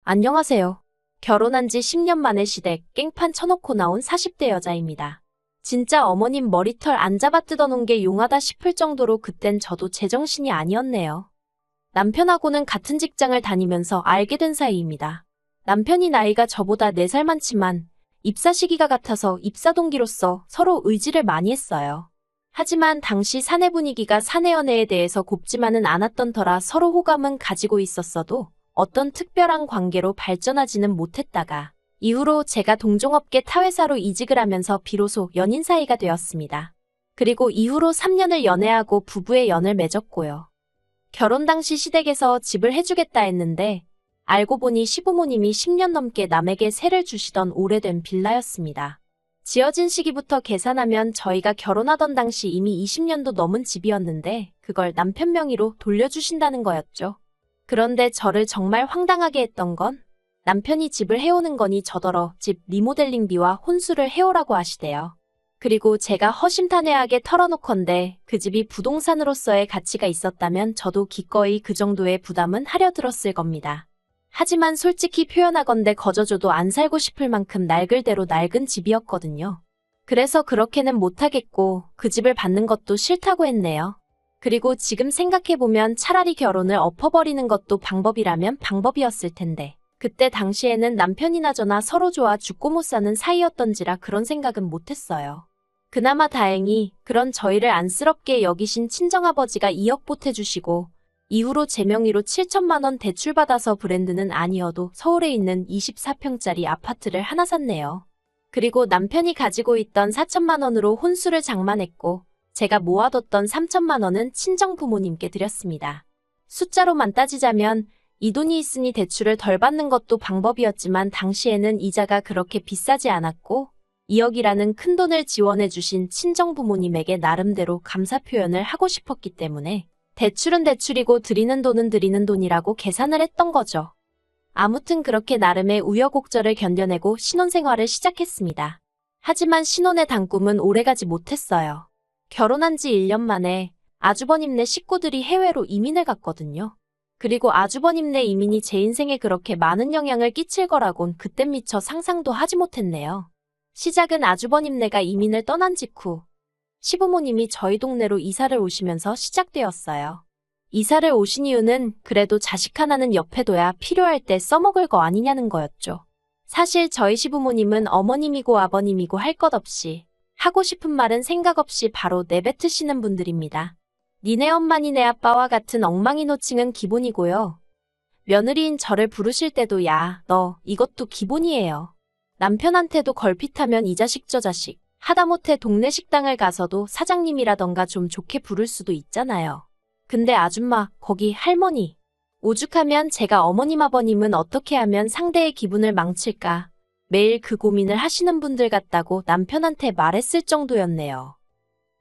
안녕하세요. 결혼한 지 10년 만에 시댁 깽판 쳐놓고 나온 40대 여자입니다. 진짜 어머님 머리털 안 잡아 뜯어놓은 게 용하다 싶을 정도로 그땐 저도 제정신이 아니었네요. 남편하고는 같은 직장을 다니면서 알게 된 사이입니다. 남편이 나이가 저보다 4살 많지만 입사 시기가 같아서 입사 동기로서 서로 의지를 많이 했어요. 하지만 당시 사내 분위기가 사내 연애에 대해서 곱지만은 않았던 터라 서로 호감은 가지고 있었어도 어떤 특별한 관계로 발전하지는 못했다가 이후로 제가 동종업계 타회사로 이직을 하면서 비로소 연인 사이가 되었습니다. 그리고 이후로 3년을 연애하고 부부의 연을 맺었고요. 결혼 당시 시댁에서 집을 해주겠다 했는데 알고 보니 시부모님이 10년 넘게 남에게 세를 주시던 오래된 빌라였습니다. 지어진 시기부터 계산하면 저희가 결혼하던 당시 이미 20년도 넘은 집이었는데 그걸 남편 명의로 돌려주신다는 거였죠. 그런데 저를 정말 황당하게 했던 건 남편이 집을 해오는 거니 저더러 집 리모델링비와 혼수를 해오라고 하시대요. 그리고 제가 허심탄회하게 털어놓건데 그 집이 부동산으로서의 가치가 있었다면 저도 기꺼이 그 정도의 부담은 하려 들었을 겁니다. 하지만 솔직히 표현하건대 거저줘도 안 살고 싶을 만큼 낡을 대로 낡은 집이었거든요. 그래서 그렇게는 못하겠고 그 집을 받는 것도 싫다고 했네요. 그리고 지금 생각해보면 차라리 결혼을 엎어버리는 것도 방법이라면 방법이었을 텐데 그때 당시에는 남편이나 저나 서로 좋아 죽고 못 사는 사이였던지라 그런 생각은 못했어요. 그나마 다행히 그런 저희를 안쓰럽게 여기신 친정아버지가 2억 보태주시고 이후로 제 명의로 7천만 원 대출받아서 브랜드는 아니어도 서울에 있는 24평짜리 아파트를 하나 샀네요. 그리고 남편이 가지고 있던 4천만 원으로 혼수를 장만했고 제가 모아뒀던 3천만 원은 친정 부모님께 드렸습니다. 숫자로만 따지자면 이 돈이 있으니 대출을 덜 받는 것도 방법이었지만 당시에는 이자가 그렇게 비싸지 않았고 2억이라는 큰 돈을 지원해 주신 친정 부모님에게 나름대로 감사 표현을 하고 싶었기 때문에 대출은 대출이고 드리는 돈은 드리는 돈이라고 계산을 했던 거죠. 아무튼 그렇게 나름의 우여곡절을 견뎌내고 신혼생활을 시작했습니다. 하지만 신혼의 단꿈은 오래가지 못했어요. 결혼한 지 1년 만에 아주버님네 식구들이 해외로 이민을 갔거든요. 그리고 아주버님네 이민이 제 인생에 그렇게 많은 영향을 끼칠 거라곤 그땐 미처 상상도 하지 못했네요. 시작은 아주버님네가 이민을 떠난 직후 시부모님이 저희 동네로 이사를 오시면서 시작되었어요. 이사를 오신 이유는 그래도 자식 하나는 옆에 둬야 필요할 때 써먹을 거 아니냐는 거였죠. 사실 저희 시부모님은 어머님이고 아버님이고 할 것 없이 하고 싶은 말은 생각 없이 바로 내뱉으시는 분들입니다. 니네 엄마 니네 아빠와 같은 엉망이 노칭은 기본이고요. 며느리인 저를 부르실 때도 야, 너 이것도 기본이에요. 남편한테도 걸핏하면 이 자식 저 자식 하다못해 동네 식당을 가서도 사장님이라던가 좀 좋게 부를 수도 있잖아요. 근데 아줌마, 거기 할머니. 오죽하면 제가 어머님 아버님은 어떻게 하면 상대의 기분을 망칠까 매일 그 고민을 하시는 분들 같다고 남편한테 말했을 정도였네요.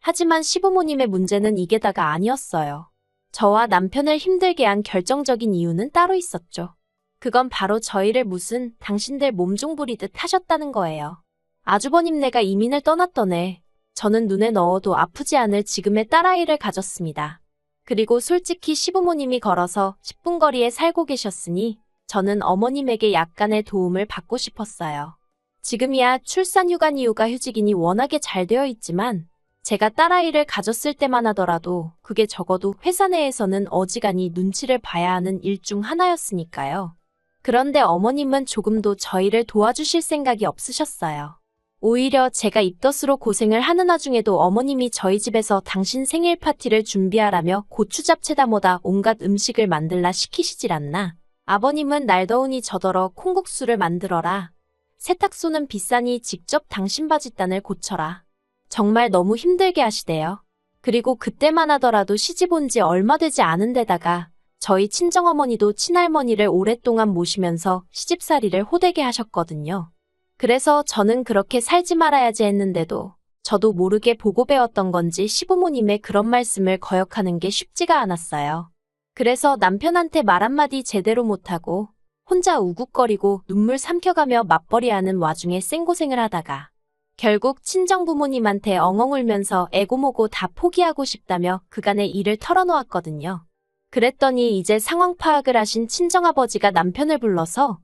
하지만 시부모님의 문제는 이게 다가 아니었어요. 저와 남편을 힘들게 한 결정적인 이유는 따로 있었죠. 그건 바로 저희를 무슨 당신들 몸종 부리듯 하셨다는 거예요. 아주버님네가 이민을 떠났더네. 저는 눈에 넣어도 아프지 않을 지금의 딸아이를 가졌습니다. 그리고 솔직히 시부모님이 걸어서 10분 거리에 살고 계셨으니 저는 어머님에게 약간의 도움을 받고 싶었어요. 지금이야 출산휴가니 육아휴직이니 워낙에 잘 되어 있지만 제가 딸아이를 가졌을 때만 하더라도 그게 적어도 회사 내에서는 어지간히 눈치를 봐야 하는 일 중 하나였으니까요. 그런데 어머님은 조금도 저희를 도와주실 생각이 없으셨어요. 오히려 제가 입덧으로 고생을 하는 와중에도 어머님이 저희 집에서 당신 생일 파티를 준비하라며 고추 잡채다 뭐다 온갖 음식을 만들라 시키시질 않나. 아버님은 날 더우니 저더러 콩국수를 만들어라. 세탁소는 비싸니 직접 당신 바짓단을 고쳐라. 정말 너무 힘들게 하시대요. 그리고 그때만 하더라도 시집 온 지 얼마 되지 않은 데다가 저희 친정어머니도 친할머니를 오랫동안 모시면서 시집살이를 호되게 하셨거든요. 그래서 저는 그렇게 살지 말아야지 했는데도 저도 모르게 보고 배웠던 건지 시부모님의 그런 말씀을 거역하는 게 쉽지가 않았어요. 그래서 남편한테 말 한마디 제대로 못하고 혼자 우국거리고 눈물 삼켜가며 맞벌이하는 와중에 생고생을 하다가 결국 친정부모님한테 엉엉 울면서 애고모고 다 포기하고 싶다며 그간의 일을 털어놓았거든요. 그랬더니 이제 상황 파악을 하신 친정아버지가 남편을 불러서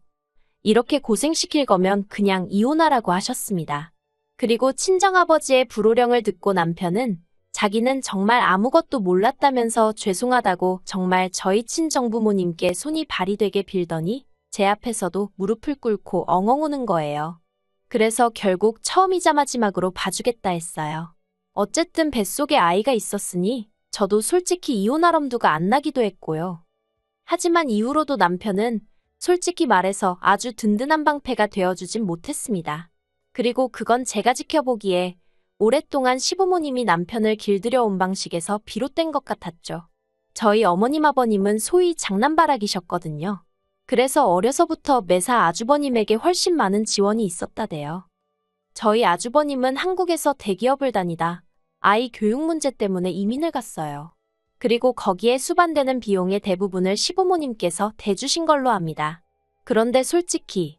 이렇게 고생시킬 거면 그냥 이혼하라고 하셨습니다. 그리고 친정아버지의 불호령을 듣고 남편은 자기는 정말 아무것도 몰랐다면서 죄송하다고 정말 저희 친정부모님께 손이 발이 되게 빌더니 제 앞에서도 무릎을 꿇고 엉엉 우는 거예요. 그래서 결국 처음이자 마지막으로 봐주겠다 했어요. 어쨌든 뱃속에 아이가 있었으니 저도 솔직히 이혼할 엄두가 안 나기도 했고요. 하지만 이후로도 남편은 솔직히 말해서 아주 든든한 방패가 되어주진 못했습니다. 그리고 그건 제가 지켜보기에 오랫동안 시부모님이 남편을 길들여 온 방식에서 비롯된 것 같았죠. 저희 어머님 아버님은 소위 장남바라기셨거든요. 그래서 어려서부터 매사 아주버님에게 훨씬 많은 지원이 있었다대요. 저희 아주버님은 한국에서 대기업을 다니다 아이 교육 문제 때문에 이민을 갔어요. 그리고 거기에 수반되는 비용의 대부분을 시부모님께서 대주신 걸로 압니다. 그런데 솔직히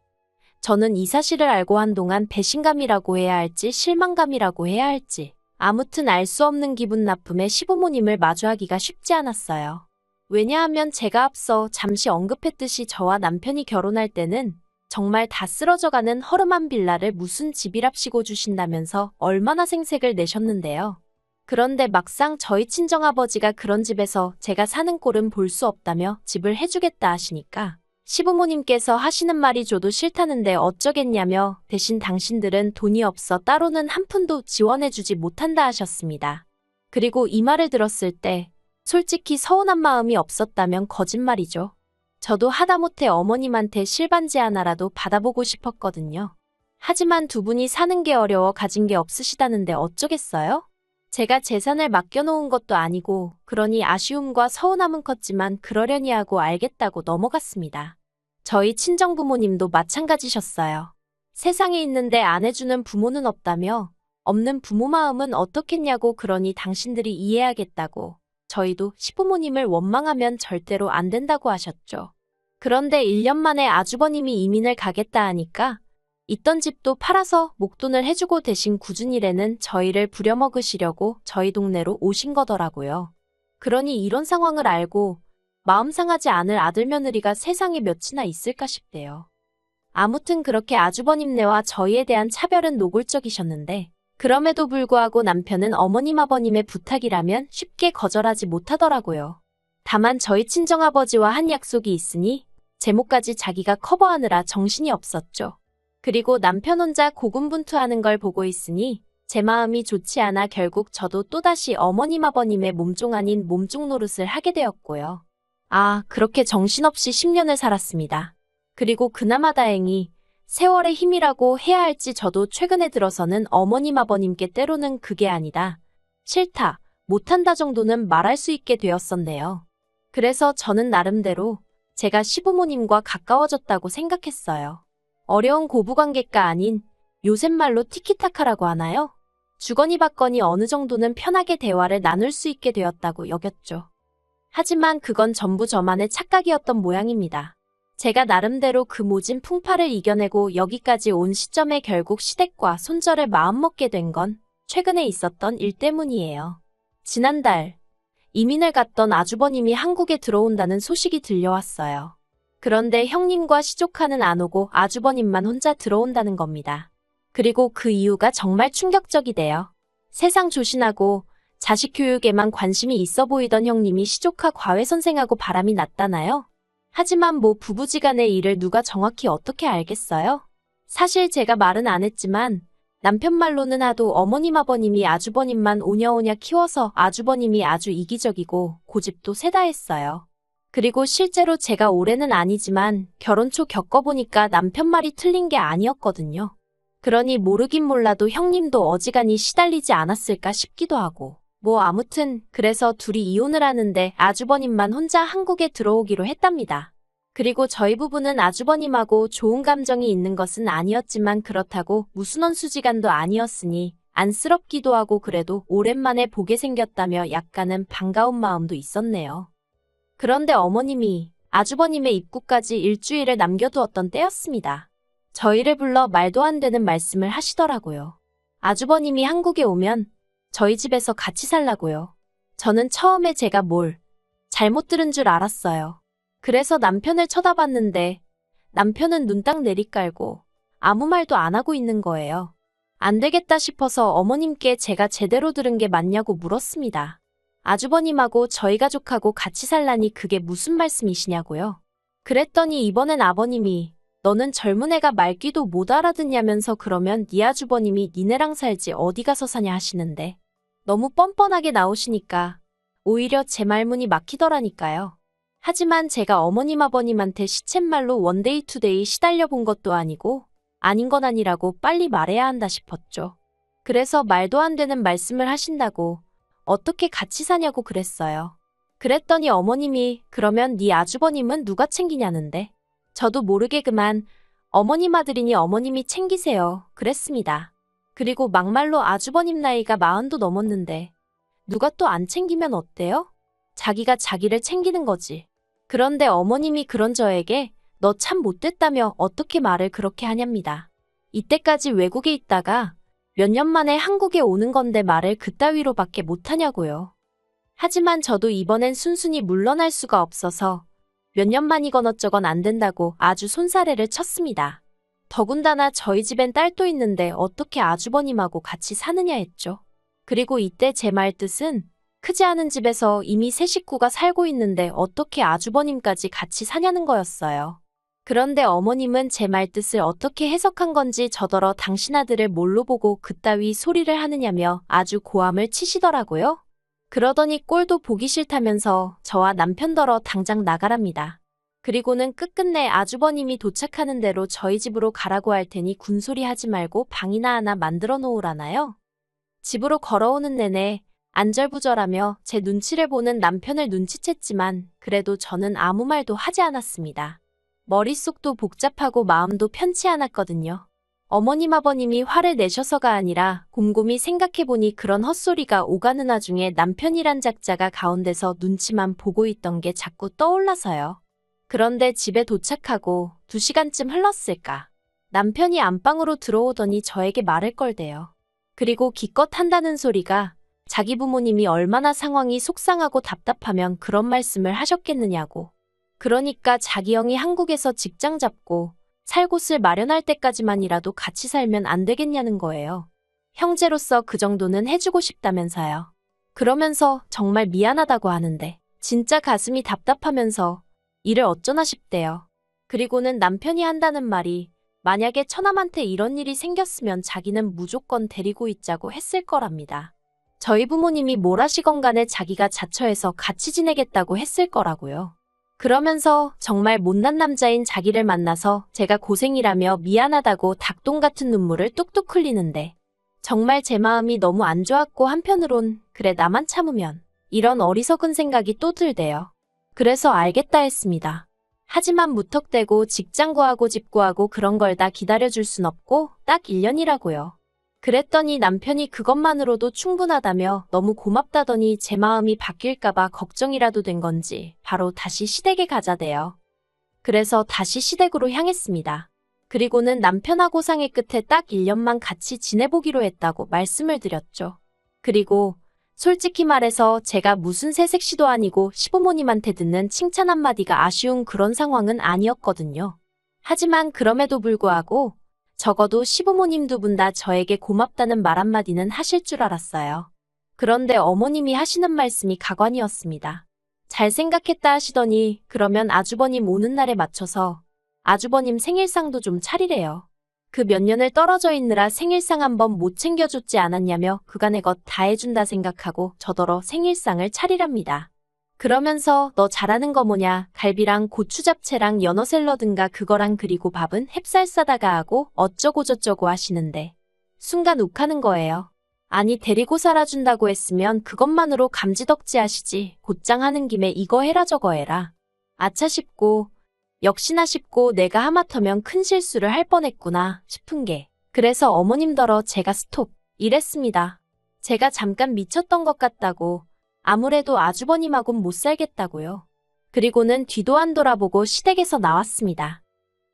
저는 이 사실을 알고 한동안 배신감이라고 해야 할지 실망감이라고 해야 할지 아무튼 알 수 없는 기분 나쁨에 시부모님을 마주하기가 쉽지 않았어요. 왜냐하면 제가 앞서 잠시 언급했듯이 저와 남편이 결혼할 때는 정말 다 쓰러져가는 허름한 빌라를 무슨 집이랍시고 주신다면서 얼마나 생색을 내셨는데요. 그런데 막상 저희 친정아버지가 그런 집에서 제가 사는 꼴은 볼 수 없다며 집을 해주겠다 하시니까 시부모님께서 하시는 말이 줘도 싫다는데 어쩌겠냐며 대신 당신들은 돈이 없어 따로는 한 푼도 지원해주지 못한다 하셨습니다. 그리고 이 말을 들었을 때 솔직히 서운한 마음이 없었다면 거짓말이죠. 저도 하다못해 어머님한테 실반지 하나라도 받아보고 싶었거든요. 하지만 두 분이 사는 게 어려워 가진 게 없으시다는데 어쩌겠어요? 제가 재산을 맡겨놓은 것도 아니고 그러니 아쉬움과 서운함은 컸지만 그러려니 하고 알겠다고 넘어갔습니다. 저희 친정부모님도 마찬가지셨어요. 세상에 있는데 안 해주는 부모는 없다며 없는 부모 마음은 어떻겠냐고 그러니 당신들이 이해하겠다고 저희도 시부모님을 원망하면 절대로 안 된다고 하셨죠. 그런데 1년 만에 아주버님이 이민을 가겠다 하니까 있던 집도 팔아서 목돈을 해주고 대신 꾸준히래는 저희를 부려먹으시려고 저희 동네로 오신 거더라고요. 그러니 이런 상황을 알고 마음 상하지 않을 아들 며느리가 세상에 몇이나 있을까 싶대요. 아무튼 그렇게 아주버님네와 저희에 대한 차별은 노골적이셨는데 그럼에도 불구하고 남편은 어머님 아버님의 부탁이라면 쉽게 거절하지 못하더라고요. 다만 저희 친정아버지와 한 약속이 있으니 제목까지 자기가 커버하느라 정신이 없었죠. 그리고 남편 혼자 고군분투하는 걸 보고 있으니 제 마음이 좋지 않아 결국 저도 또다시 어머님 아버님의 몸종 아닌 몸종 노릇을 하게 되었고요. 그렇게 정신없이 10년을 살았습니다. 그리고 그나마 다행히 세월의 힘이라고 해야 할지 저도 최근에 들어서는 어머님 아버님께 때로는 그게 아니다, 싫다, 못한다 정도는 말할 수 있게 되었었네요. 그래서 저는 나름대로 제가 시부모님과 가까워졌다고 생각했어요. 어려운 고부관계가 아닌 요새 말로 티키타카라고 하나요? 주거니 받거니 어느 정도는 편하게 대화를 나눌 수 있게 되었다고 여겼죠. 하지만 그건 전부 저만의 착각이었던 모양입니다. 제가 나름대로 그 모진 풍파를 이겨내고 여기까지 온 시점에 결국 시댁과 손절을 마음먹게 된 건 최근에 있었던 일 때문이에요. 지난달 이민을 갔던 아주버님이 한국에 들어온다는 소식이 들려왔어요. 그런데 형님과 시조카는 안 오고 아주버님만 혼자 들어온다는 겁니다. 그리고 그 이유가 정말 충격적이대요. 세상 조신하고 자식 교육에만 관심이 있어 보이던 형님이 시조카 과외선생하고 바람이 났다나요? 하지만 뭐 부부지간의 일을 누가 정확히 어떻게 알겠어요? 사실 제가 말은 안 했지만 남편 말로는 하도 어머님 아버님이 아주버님만 오냐오냐 키워서 아주버님이 아주 이기적이고 고집도 세다 했어요. 그리고 실제로 제가 올해는 아니지만 결혼 초 겪어보니까 남편 말이 틀린 게 아니었거든요. 그러니 모르긴 몰라도 형님도 어지간히 시달리지 않았을까 싶기도 하고. 뭐 아무튼 그래서 둘이 이혼을 하는데 아주버님만 혼자 한국에 들어오기로 했답니다. 그리고 저희 부부는 아주버님하고 좋은 감정이 있는 것은 아니었지만 그렇다고 무슨 원수지간도 아니었으니 안쓰럽기도 하고 그래도 오랜만에 보게 생겼다며 약간은 반가운 마음도 있었네요. 그런데 어머님이 아주버님의 입구까지 일주일을 남겨두었던 때였습니다. 저희를 불러 말도 안 되는 말씀을 하시더라고요. 아주버님이 한국에 오면 저희 집에서 같이 살라고요. 저는 처음에 제가 뭘 잘못 들은 줄 알았어요. 그래서 남편을 쳐다봤는데 남편은 눈 딱 내리깔고 아무 말도 안 하고 있는 거예요. 안 되겠다 싶어서 어머님께 제가 제대로 들은 게 맞냐고 물었습니다. 아주버님하고 저희 가족하고 같이 살라니 그게 무슨 말씀이시냐고요. 그랬더니 이번엔 아버님이 너는 젊은 애가 말귀도 못 알아듣냐면서 그러면 네 아주버님이 니네랑 살지 어디 가서 사냐 하시는데 너무 뻔뻔하게 나오시니까 오히려 제 말문이 막히더라니까요. 하지만 제가 어머님 아버님한테 시쳇말로 원데이 투데이 시달려 본 것도 아니고 아닌 건 아니라고 빨리 말해야 한다 싶었죠. 그래서 말도 안 되는 말씀을 하신다고 어떻게 같이 사냐고 그랬어요. 그랬더니 어머님이 그러면 네 아주버님은 누가 챙기냐는데 저도 모르게 그만 어머님 아들이니 어머님이 챙기세요 그랬습니다. 그리고 막말로 아주버님 나이가 40도 넘었는데 누가 또 안 챙기면 어때요? 자기가 자기를 챙기는 거지. 그런데 어머님이 그런 저에게 너 참 못됐다며 어떻게 말을 그렇게 하냐입니다. 이때까지 외국에 있다가 몇 년 만에 한국에 오는 건데 말을 그따위로밖에 못하냐고요. 하지만 저도 이번엔 순순히 물러날 수가 없어서 몇 년 만이건 어쩌건 안 된다고 아주 손사래를 쳤습니다. 더군다나 저희 집엔 딸도 있는데 어떻게 아주버님하고 같이 사느냐 했죠. 그리고 이때 제 말 뜻은 크지 않은 집에서 이미 세 식구가 살고 있는데 어떻게 아주버님까지 같이 사냐는 거였어요. 그런데 어머님은 제 말 뜻을 어떻게 해석한 건지 저더러 당신 아들을 뭘로 보고 그따위 소리를 하느냐며 아주 고함을 치시더라고요. 그러더니 꼴도 보기 싫다면서 저와 남편더러 당장 나가랍니다. 그리고는 끝끝내 아주버님이 도착하는 대로 저희 집으로 가라고 할 테니 군소리 하지 말고 방이나 하나 만들어 놓으라나요? 집으로 걸어오는 내내 안절부절하며 제 눈치를 보는 남편을 눈치챘지만 그래도 저는 아무 말도 하지 않았습니다. 머릿속도 복잡하고 마음도 편치 않았거든요. 어머님 아버님이 화를 내셔서가 아니라 곰곰이 생각해보니 그런 헛소리가 오가는 와중에 남편이란 작자가 가운데서 눈치만 보고 있던 게 자꾸 떠올라서요. 그런데 집에 도착하고 2시간쯤 흘렀을까. 남편이 안방으로 들어오더니 저에게 말을 걸대요. 그리고 기껏 한다는 소리가 자기 부모님이 얼마나 상황이 속상하고 답답하면 그런 말씀을 하셨겠느냐고. 그러니까 자기 형이 한국에서 직장 잡고 살 곳을 마련할 때까지만이라도 같이 살면 안 되겠냐는 거예요. 형제로서 그 정도는 해주고 싶다면서요. 그러면서 정말 미안하다고 하는데 진짜 가슴이 답답하면서 이를 어쩌나 싶대요. 그리고는 남편이 한다는 말이 만약에 처남한테 이런 일이 생겼으면 자기는 무조건 데리고 있자고 했을 거랍니다. 저희 부모님이 뭘 하시건 간에 자기가 자처해서 같이 지내겠다고 했을 거라고요. 그러면서 정말 못난 남자인 자기를 만나서 제가 고생이라며 미안하다고 닭똥 같은 눈물을 뚝뚝 흘리는데 정말 제 마음이 너무 안 좋았고 한편으론 그래 나만 참으면 이런 어리석은 생각이 또 들대요. 그래서 알겠다 했습니다. 하지만 무턱대고 직장 구하고 집 구하고 그런 걸 다 기다려줄 순 없고 딱 1년이라고요. 그랬더니 남편이 그것만으로도 충분하다며 너무 고맙다더니 제 마음이 바뀔까봐 걱정이라도 된 건지 바로 다시 시댁에 가자대요. 그래서 다시 시댁으로 향했습니다. 그리고는 남편하고 상의 끝에 딱 1년만 같이 지내보기로 했다고 말씀을 드렸죠. 그리고 솔직히 말해서 제가 무슨 새색시도 아니고 시부모님한테 듣는 칭찬 한마디가 아쉬운 그런 상황은 아니었거든요. 하지만 그럼에도 불구하고 적어도 시부모님 두 분 다 저에게 고맙다는 말 한마디는 하실 줄 알았어요. 그런데 어머님이 하시는 말씀이 가관이었습니다. 잘 생각했다 하시더니 그러면 아주버님 오는 날에 맞춰서 아주버님 생일상도 좀 차리래요. 그 몇 년을 떨어져 있느라 생일상 한번 못 챙겨줬지 않았냐며 그간의 것 다 해준다 생각하고 저더러 생일상을 차리랍니다. 그러면서 너 잘하는 거 뭐냐 갈비랑 고추 잡채랑 연어 샐러드인가 그거랑 그리고 밥은 햅쌀 싸다가 하고 어쩌고저쩌고 하시는데 순간 욱하는 거예요. 아니 데리고 살아준다고 했으면 그것만으로 감지덕지 하시지 곧장 하는 김에 이거 해라 저거 해라. 아차 싶고 역시나 싶고 내가 하마터면 큰 실수를 할 뻔했구나 싶은 게 그래서 어머님더러 제가 스톱 이랬습니다. 제가 잠깐 미쳤던 것 같다고 아무래도 아주버님하고는 못 살겠다고요. 그리고는 뒤도 안 돌아보고 시댁에서 나왔습니다.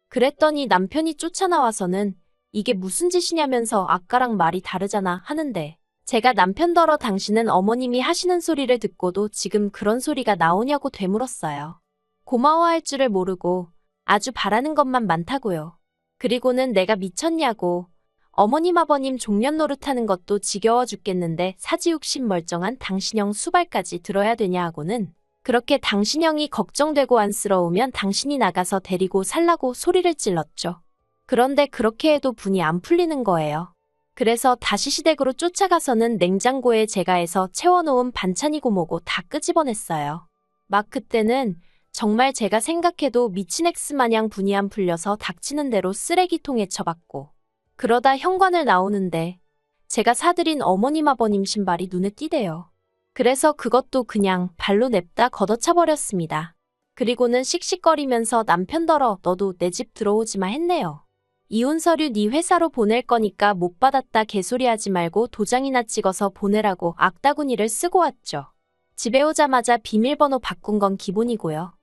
그랬더니 남편이 쫓아나와서는 이게 무슨 짓이냐면서 아까랑 말이 다르잖아 하는데 제가 남편더러 당신은 어머님이 하시는 소리를 듣고도 지금 그런 소리가 나오냐고 되물었어요. 고마워할 줄을 모르고 아주 바라는 것만 많다고요. 그리고는 내가 미쳤냐고. 어머님 아버님 종년 노릇하는 것도 지겨워 죽겠는데 사지육신 멀쩡한 당신형 수발까지 들어야 되냐 하고는 그렇게 당신형이 걱정되고 안쓰러우면 당신이 나가서 데리고 살라고 소리를 찔렀죠. 그런데 그렇게 해도 분이 안 풀리는 거예요. 그래서 다시 시댁으로 쫓아가서는 냉장고에 제가 해서 채워놓은 반찬이고 뭐고 다 끄집어냈어요. 막 그때는 정말 제가 생각해도 미친 엑스 마냥 분이 안 풀려서 닥치는 대로 쓰레기통에 처박고 그러다 현관을 나오는데 제가 사드린 어머님 아버님 신발이 눈에 띄대요. 그래서 그것도 그냥 발로 냅다 걷어차버렸습니다. 그리고는 씩씩거리면서 남편더러 너도 내 집 들어오지마 했네요. 이혼 서류 네 회사로 보낼 거니까 못 받았다 개소리하지 말고 도장이나 찍어서 보내라고 악다구니를 쓰고 왔죠. 집에 오자마자 비밀번호 바꾼 건 기본이고요.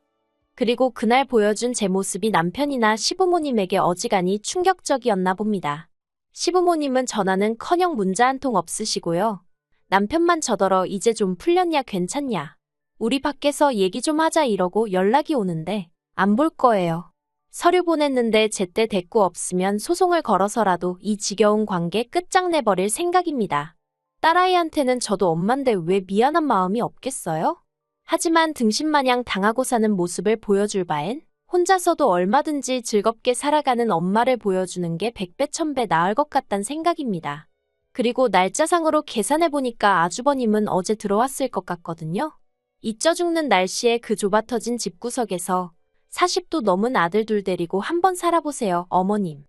그리고 그날 보여준 제 모습이 남편이나 시부모님에게 어지간히 충격적이었나 봅니다. 시부모님은 전화는커녕 문자 한 통 없으시고요. 남편만 저더러 이제 좀 풀렸냐 괜찮냐. 우리 밖에서 얘기 좀 하자 이러고 연락이 오는데 안 볼 거예요. 서류 보냈는데 제때 대꾸 없으면 소송을 걸어서라도 이 지겨운 관계 끝장내버릴 생각입니다. 딸아이한테는 저도 엄만데 왜 미안한 마음이 없겠어요? 하지만 등신마냥 당하고 사는 모습을 보여줄 바엔 혼자서도 얼마든지 즐겁게 살아가는 엄마를 보여주는 게 100배 1000배 나을 것 같단 생각입니다. 그리고 날짜상으로 계산해보니까 아주버님은 어제 들어왔을 것 같거든요. 잊혀 죽는 날씨에 그 좁아터진 집구석에서 40도 넘은 아들 둘 데리고 한번 살아보세요, 어머님.